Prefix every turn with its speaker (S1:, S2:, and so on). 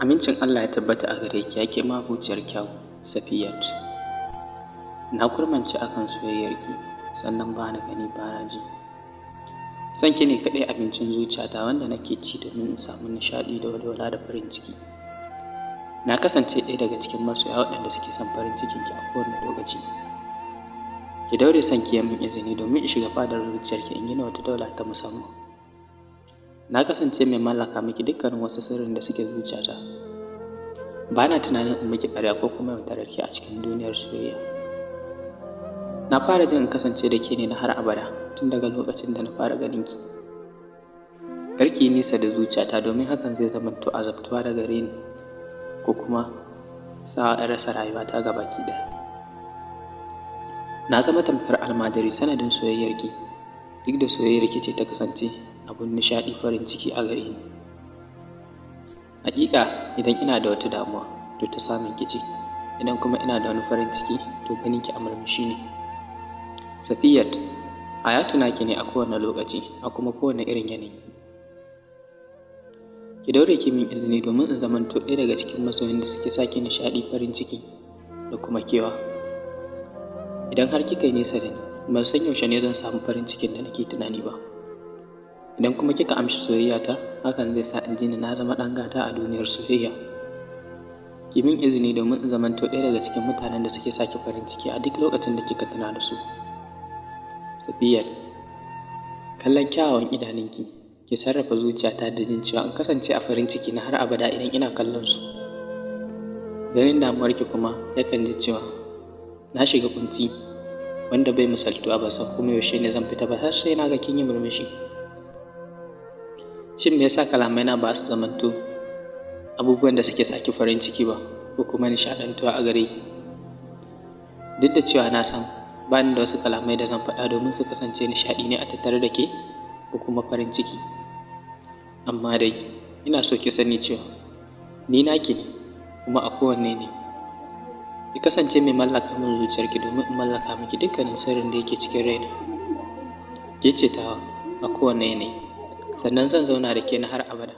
S1: Amincin Allah ya tabbata a gare ki, yake mabuciyar kyau, Safiyat. Na kurmance akan soyayyarki, sannan ba na gani ba na ji. Son ki ne kaɗai abincin zuciyata wanda nake ci domin in samu nishaɗi da walwala da farin ciki. Na kasance ɗaya daga cikin masoya waɗanda suke son farin cikin ki a kowane lokaci. Ki daure son ki min izini domin in shiga fadar zuciyarki in gina wata daula ta musamman. Na kasance mai mallaka miki dukkanin wasu sirrin da suke zuciyata. Ba na tunanin in miki ƙarya ko kuma yaudarar ki a cikin duniyar soyayya. Na fara jin in kasance da ke ne na har abada tun daga lokacin da na fara ganin ki. Kar ki yi nisa da zuciyata domin hakan zai zamanto azabtuwa da gare ni ko kuma sa in rasa rayuwata gabaki ɗaya. Na zama tamkar almajiri sanadin soyayyarki, duk da soyayyarki ce ta kasance abun nishaɗi farin ciki a gare ni. Haƙiƙa idan ina da wata damuwa to ta samun ki ce, idan kuma ina da wani farin ciki to ganin ki a murmushi ne. Safiyat, hayatuna ki ne a kowane lokaci a kuma kowane irin yanayi. Ki daure ki min izini domin in zamanto ɗaya daga cikin masoyan da suke saki nishaɗi, farin ciki da kuma kewa. Idan har kika yi nesa da ni, ban san yaushe ne zan samu farin cikin da nake tunani ba. Idan kuma kika amshi soyayyata, hakan zai sa in ji ni na zama ɗan gata a duniyar soyayya. Ki min izini domin in zamanto ɗaya daga cikin mutanen da suke saki farin ciki a duk lokacin da kika tuna da su. Safiyat, kallon kyawawan idanunki ke sarrafa zuciyata da jin cewa in kasance a farin ciki na har abada idan ina kallon su. Ganin damuwarki kuma yakan ji cewa na shiga kunci wanda bai misaltuwa, ban san kuma yaushe ne zan fita ba har sai na ga kin yi murmushi. Shin me yasa kalamaina ba su zamanto abubuwan da suke saki farin ciki ba ko kuma nishaɗantuwa a gare ki? Duk da cewa na san ba ni da wasu kalamai da zan faɗa domin su kasance nishaɗi ne a tattare da ke ko kuma farin ciki, amma dai ina so ki sani cewa ni naki ne kuma a kowanne ne. Ki kasance mai mallaka min zuciyarki domin in mallaka miki dukkanin sirrin da yake cikin raina. Ke ce tawa a kowanne yanayi, sannan zan zauna da ke na har abada.